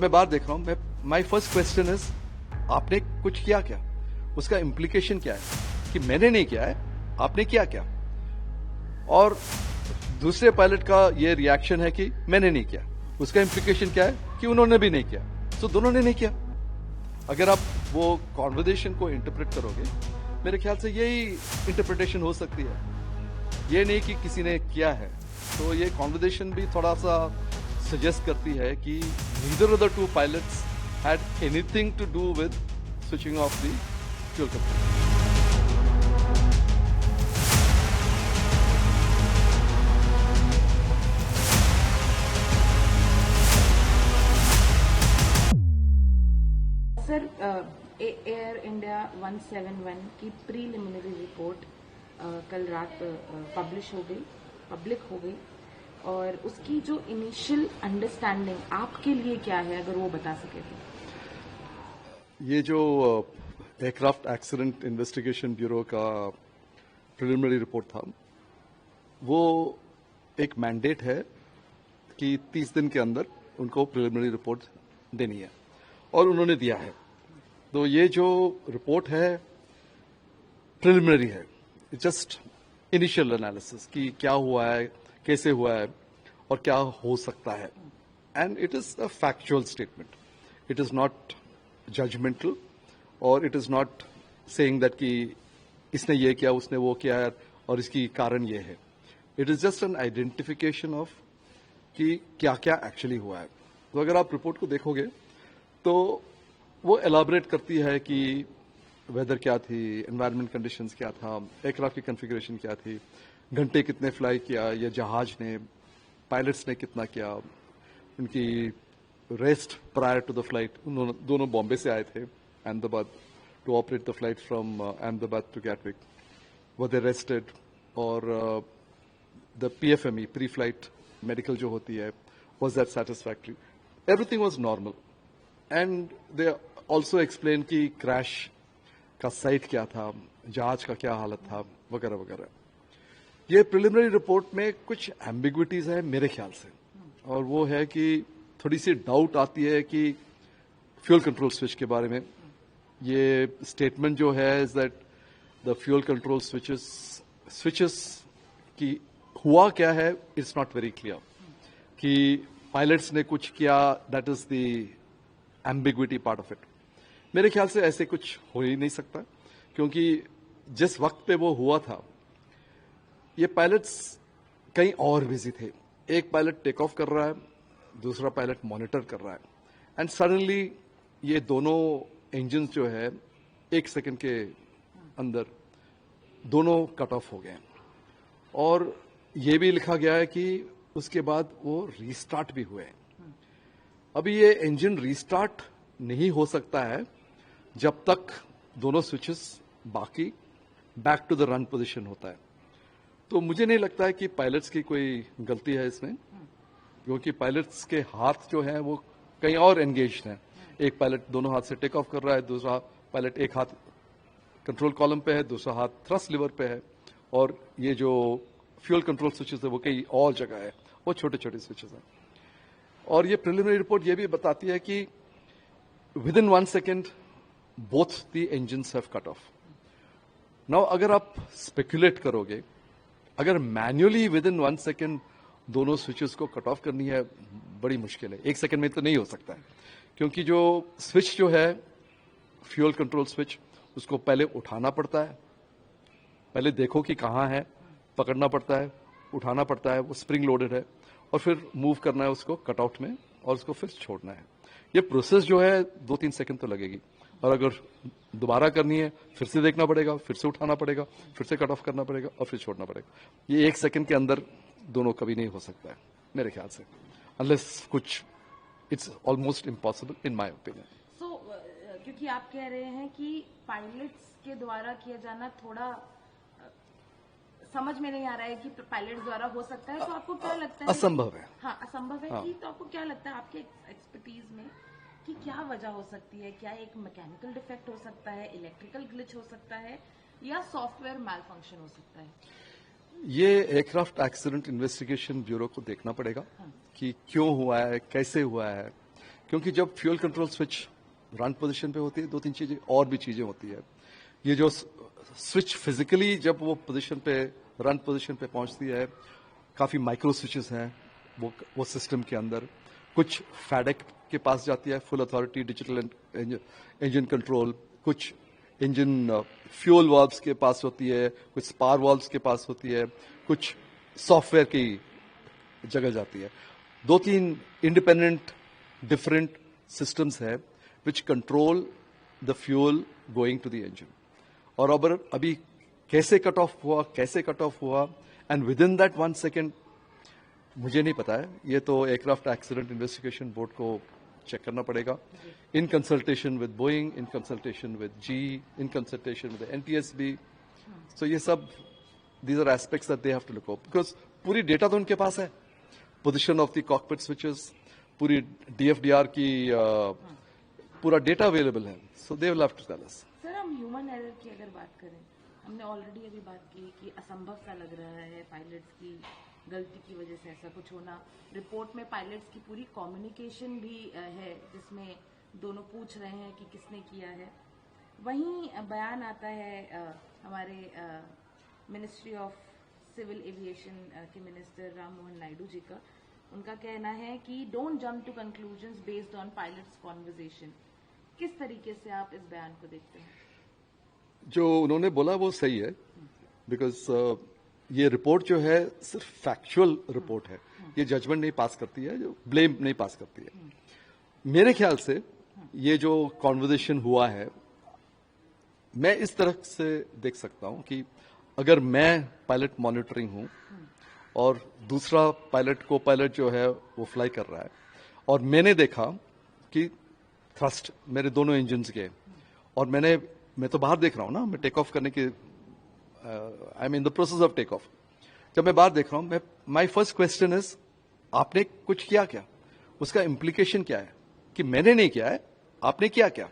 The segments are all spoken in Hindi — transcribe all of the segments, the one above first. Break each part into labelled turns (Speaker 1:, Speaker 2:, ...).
Speaker 1: जब मैं बाहर देख रहा हूं, माई फर्स्ट क्वेश्चन इज आपने कुछ किया क्या? उसका इम्प्लीकेशन क्या है कि मैंने नहीं किया है, आपने किया क्या? और दूसरे पायलट का ये रिएक्शन है कि मैंने नहीं किया। उसका इम्प्लीकेशन क्या है कि उन्होंने भी नहीं किया। तो दोनों ने नहीं किया। अगर आप वो कॉन्वर्सेशन को इंटरप्रेट करोगे, मेरे ख्याल से यही इंटरप्रिटेशन हो सकती है, ये नहीं कि किसी ने किया है। तो ये कॉन्वर्सेशन भी थोड़ा सा सजेस्ट करती है कि neither of the two pilots had anything to do with switching off the fuel control.
Speaker 2: Sir, Air India 171 की प्रीलिमिनरी रिपोर्ट कल रात पब्लिश हो गई, पब्लिक हो गई, और उसकी जो इनिशियल अंडरस्टैंडिंग आपके लिए क्या है, अगर वो बता सके तो।
Speaker 1: ये जो एयरक्राफ्ट एक्सीडेंट इन्वेस्टिगेशन ब्यूरो का प्रिलिमिनरी रिपोर्ट था, वो एक मैंडेट है कि 30 दिन के अंदर उनको प्रिलिमिनरी रिपोर्ट देनी है, और उन्होंने दिया है। तो ये जो रिपोर्ट है प्रिलिमिनरी है, जस्ट इनिशियल एनालिसिस कि क्या हुआ है, कैसे हुआ है और क्या हो सकता है। And it is a factual statement, it is not judgemental, और it is not saying that कि इसने ये किया, उसने वो किया है और इसकी कारण ये है। It is just an identification of कि क्या क्या एक्चुअली हुआ है। तो अगर आप रिपोर्ट को देखोगे तो वो एलाबरेट करती है कि वेदर क्या थी, एनवायरमेंट कंडीशंस क्या था, एयरक्राफ्ट की कॉन्फ़िगरेशन क्या थी, घंटे कितने फ्लाई किया ये जहाज ने, पायलट्स ने कितना किया, उनकी rest prior to the flight. दोनों बॉम्बे से आए थे Ahmedabad to operate the flight from Ahmedabad to Gatwick. वो दे रेस्टेड, और the PFME pre flight medical जो होती है, was that satisfactory? Everything was normal. And they also explain कि क्रैश का साइट क्या था, जहाज का क्या हालत था, वगैरह वगैरह। ये प्रिलिमिनरी रिपोर्ट में कुछ एम्बिग्विटीज है मेरे ख्याल से, और वो है कि थोड़ी सी डाउट आती है कि फ्यूल कंट्रोल स्विच के बारे में। ये स्टेटमेंट जो है is that the fuel control switches की हुआ क्या है, इट्स नॉट वेरी क्लियर कि पायलट्स ने कुछ किया, that is the ambiguity part of it. मेरे ख्याल से ऐसे कुछ हो ही नहीं सकता, क्योंकि जिस वक्त पे वो हुआ था, ये पायलट्स कहीं और बिजी थे। एक पायलट टेक ऑफ कर रहा है, दूसरा पायलट मॉनिटर कर रहा है, एंड सडनली ये दोनों इंजन जो है 1 सेकंड के अंदर दोनों कट ऑफ हो गए। और ये भी लिखा गया है कि उसके बाद वो रीस्टार्ट भी हुए। अभी ये इंजन रीस्टार्ट नहीं हो सकता है जब तक दोनों स्विचेस बाकी back to the run position होता है। तो मुझे नहीं लगता है कि पायलट्स की कोई गलती है इसमें, क्योंकि पायलट्स के हाथ जो हैं वो कहीं और एंगेज्ड हैं। एक पायलट दोनों हाथ से टेक ऑफ कर रहा है, दूसरा पायलट एक हाथ कंट्रोल कॉलम पे है, दूसरा हाथ थ्रस्ट लिवर पे है, और ये जो फ्यूल कंट्रोल स्विचेस है वो कहीं और जगह है, वो छोटे छोटे स्विचेस हैं। और ये प्रिलिमिनरी रिपोर्ट ये भी बताती है कि with in 1 second both the engines have cut off. Now अगर आप स्पेकुलेट करोगे, अगर मैन्युअली विद इन 1 सेकेंड दोनों स्विचेस को कट ऑफ करनी है, बड़ी मुश्किल है। 1 सेकेंड में तो नहीं हो सकता है, क्योंकि जो स्विच जो है फ्यूल कंट्रोल स्विच, उसको पहले उठाना पड़ता है, पहले देखो कि कहाँ है, पकड़ना पड़ता है, उठाना पड़ता है, वो स्प्रिंग लोडेड है, और फिर मूव करना है उसको कटआउट में, और उसको फिर छोड़ना है। ये प्रोसेस जो है 2-3 सेकंड तो लगेगी, और अगर दोबारा करनी है फिर से देखना पड़ेगा, फिर से उठाना पड़ेगा, फिर से कट ऑफ करना पड़ेगा, और फिर छोड़ना पड़ेगा। ये 1 सेकंड के अंदर दोनों कभी नहीं हो सकता है मेरे ख्याल से, अनलेस कुछ, it's almost impossible in my opinion.
Speaker 2: So क्योंकि आप कह रहे हैं कि पायलट्स के द्वारा किया जाना थोड़ा समझ में नहीं आ रहा है कि पायलट द्वारा हो सकता है, तो आपको क्या लगता है?
Speaker 1: असंभव है।
Speaker 2: हाँ, असंभव है।
Speaker 1: हाँ।
Speaker 2: कि तो आपको क्या लगता है आपके एक्सपर्टीज में कि क्या वजह हो सकती है? क्या एक मैकेनिकल डिफेक्ट हो सकता है, इलेक्ट्रिकल ग्लिच हो सकता है, या सॉफ्टवेयर मैल फंक्शन हो सकता है?
Speaker 1: ये एयरक्राफ्ट एक्सीडेंट इन्वेस्टिगेशन ब्यूरो को देखना पड़ेगा कि क्यों हुआ है, कैसे हुआ है, क्योंकि जब fuel control switch run position पे होती है, दो तीन चीजें और भी चीजें होती है। ये जो स्विच फिजिकली जब वो पोजीशन पे रन पोजीशन पे पहुंचती है, काफी माइक्रो स्विचेस हैं वो सिस्टम के अंदर। कुछ फैडेक के पास जाती है, full authority digital engine control. कुछ इंजन फ्यूल वाल्व्स के पास होती है, कुछ स्पार वाल्व्स के पास होती है, कुछ सॉफ्टवेयर की जगह जाती है। दो तीन इंडिपेंडेंट डिफरेंट सिस्टम्स है which control the fuel going to the engine. और अब अभी कैसे कट ऑफ हुआ and within that 1 second मुझे नहीं पता है। ये तो एयरक्राफ्ट एक्सीडेंट इन्वेस्टिगेशन बोर्ड को चेक करना पड़ेगा, in consultation with Boeing, in consultation with G, in consultation with NTSB. So ये सब these are aspects that they have to look up, because पूरी डेटा तो उनके पास है, position of the cockpit switches, पूरी डीएफडीआर की पूरा डेटा अवेलेबल है। So they will have to tell us.
Speaker 2: Sir, हम ह्यूमन एरर की अगर बात करें, हमने ऑलरेडी अभी बात की कि असंभव सा लग रहा है पायलट्स की गलती की वजह से ऐसा कुछ होना। रिपोर्ट में पायलट्स की पूरी कम्युनिकेशन भी है, जिसमें दोनों पूछ रहे हैं कि किसने किया है। वहीं बयान आता है हमारे मिनिस्ट्री ऑफ सिविल एविएशन के मिनिस्टर राम मोहन नायडू जी का। उनका कहना है कि don't jump to conclusions based on pilots conversation. किस तरीके से आप इस बयान को देखते हैं?
Speaker 1: जो उन्होंने बोला वो सही है, बिकॉज ये रिपोर्ट जो है सिर्फ फैक्चुअल रिपोर्ट है, ये जजमेंट नहीं पास करती है, जो ब्लेम नहीं पास करती है। मेरे ख्याल से ये जो कॉन्वर्सेशन हुआ है, मैं इस तरह से देख सकता हूं कि अगर मैं पायलट मॉनिटरिंग हूं और दूसरा पायलट को पायलट जो है वो फ्लाई कर रहा है, और मैंने देखा कि थ्रस्ट मेरे दोनों इंजन्स के, और मैं तो बाहर देख रहा हूं ना, मैं टेक ऑफ करने की I am in the process of take off. जब मैं बाहर देख रहा हूं, माई फर्स्ट क्वेश्चन इज आपने कुछ किया क्या? उसका इम्प्लीकेशन क्या है कि मैंने नहीं किया है, आपने किया क्या?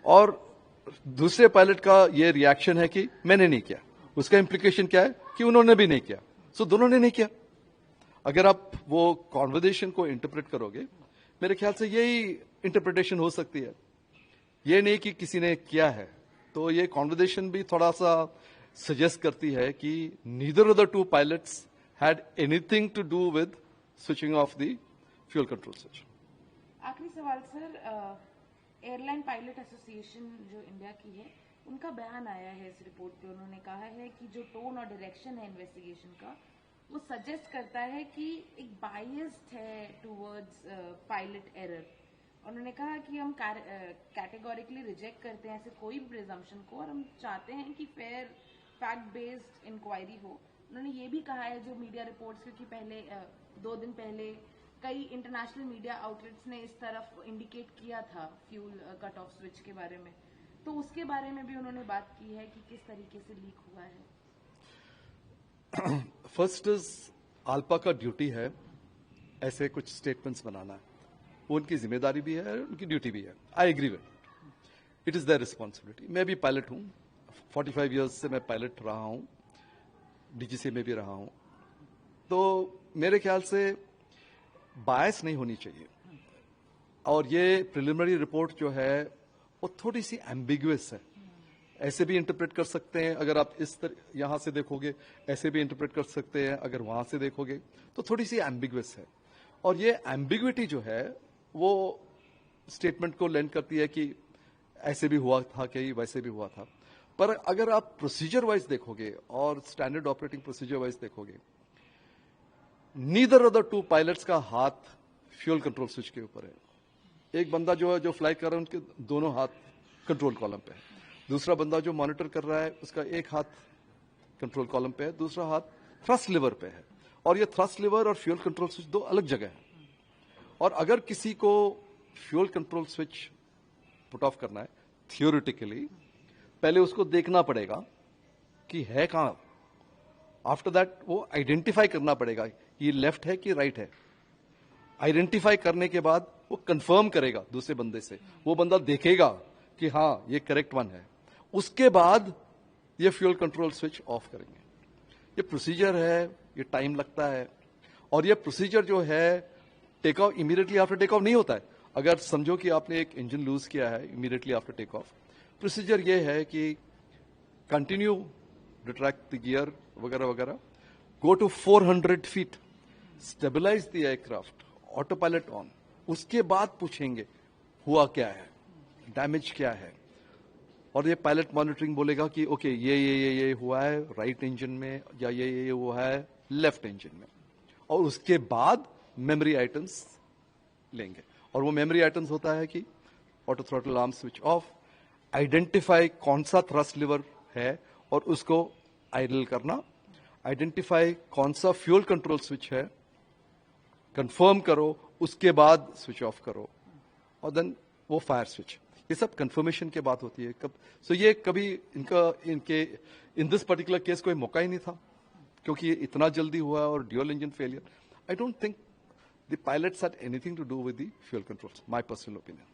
Speaker 1: और दूसरे पायलट का ये रिएक्शन है कि मैंने नहीं किया। उसका इम्प्लीकेशन क्या है कि उन्होंने भी नहीं किया। सो दोनों ने नहीं किया। अगर आप वो कॉन्वर्सेशन को इंटरप्रेट करोगे, मेरे ख्याल से यही इंटरप्रिटेशन हो सकती है, ये नहीं कि किसी ने किया है। तो ये कॉन्वर्सेशन भी थोड़ा सा सजेस्ट करती है कि neither of the two pilots had anything to do with switching off the fuel control switch.
Speaker 2: आखिरी सवाल सर, एयरलाइन पायलट एसोसिएशन जो इंडिया की है, उनका बयान आया है इस रिपोर्ट पे। उन्होंने कहा है कि जो टोन और डायरेक्शन है इन्वेस्टिगेशन का, वो सजेस्ट करता है कि एक बायस्ड है टूवर्ड्स पायलट एरर। उन्होंने कहा कि हम कैटेगोरिकली रिजेक्ट करते हैं ऐसे कोई भी प्रिजम्पशन को, और हम चाहते हैं कि फेयर फैक्ट बेस्ड इंक्वायरी हो। उन्होंने ये भी कहा है, जो मीडिया रिपोर्ट्स, क्योंकि पहले 2 दिन पहले कई इंटरनेशनल मीडिया आउटलेट्स ने इस तरफ इंडिकेट किया था फ्यूल कट ऑफ स्विच के बारे में, तो उसके बारे में भी उन्होंने बात की है कि किस तरीके से लीक हुआ है।
Speaker 1: फर्स्ट इज आल्पा का ड्यूटी है ऐसे कुछ स्टेटमेंट्स बनाना, वो उनकी जिम्मेदारी भी है, उनकी ड्यूटी भी है। I agree with it is their responsibility. मैं भी पायलट हूं, 45 इयर्स से मैं पायलट रहा हूं, डीजीसी में भी रहा हूं। तो मेरे ख्याल से बायस नहीं होनी चाहिए। और ये प्रिलिमिनरी रिपोर्ट जो है वो थोड़ी सी एम्बिगुअस है, ऐसे भी इंटरप्रेट कर सकते हैं। अगर आप इस तरह यहां से देखोगे, ऐसे भी इंटरप्रेट कर सकते हैं। अगर वहां से देखोगे तो थोड़ी सी एम्बिगुअस है, और ये एम्बिग्विटी जो है वो स्टेटमेंट को लेंड करती है कि ऐसे भी हुआ था, कहीं वैसे भी हुआ था। पर अगर आप प्रोसीजर वाइज देखोगे और स्टैंडर्ड ऑपरेटिंग प्रोसीजर वाइज देखोगे, neither of the two pilots का हाथ फ्यूल कंट्रोल स्विच के ऊपर है। एक बंदा जो है, जो फ्लाई कर रहा है, उनके दोनों हाथ कंट्रोल कॉलम पे है। दूसरा बंदा जो मॉनिटर कर रहा है, उसका एक हाथ कंट्रोल कॉलम पे है, दूसरा हाथ थ्रस्ट लिवर पे है। और ये थ्रस्ट लिवर और फ्यूल कंट्रोल स्विच 2 अलग जगह है। और अगर किसी को fuel control switch put off करना है, थियोरिटिकली पहले उसको देखना पड़ेगा कि है कहां। आफ्टर दैट वो आइडेंटिफाई करना पड़ेगा ये लेफ्ट है कि राइट है। आइडेंटिफाई करने के बाद वो कंफर्म करेगा दूसरे बंदे से, वो बंदा देखेगा कि हाँ ये करेक्ट वन है। उसके बाद ये फ्यूल कंट्रोल स्विच ऑफ करेंगे। ये प्रोसीजर है, ये टाइम लगता है। और ये प्रोसीजर जो है take off immediately after take off नहीं होता है, अगर समझो कि आपने एक इंजन लूज किया है immediately after take off, procedure ये है कि कंटिन्यू रिट्रैक्ट द गियर वगैरह वगैरह, go to 400 feet, stabilise the aircraft, autopilot on, उसके बाद पूछेंगे हुआ क्या है, डैमेज क्या है, और ये पायलट मॉनिटरिंग बोलेगा कि ओके ये हुआ है राइट इंजन में, या ये हुआ है लेफ्ट इंजन में, और उसके बाद मेमोरी आइटम्स लेंगे। और वो मेमोरी आइटम्स होता है कि auto throttle arm switch off, identify कौन सा थ्रस्ट लिवर है और उसको आइडल करना, आइडेंटिफाई कौन सा फ्यूल कंट्रोल स्विच है, कंफर्म करो, उसके बाद स्विच ऑफ करो, और देन वो फायर स्विच। ये सब कंफर्मेशन के बात होती है। सो ये कभी इनके इन दिस पर्टिकुलर केस कोई मौका ही नहीं था, क्योंकि ये इतना जल्दी हुआ और dual engine failure. I don't think the pilots had anything to do with the fuel controls, my personal opinion.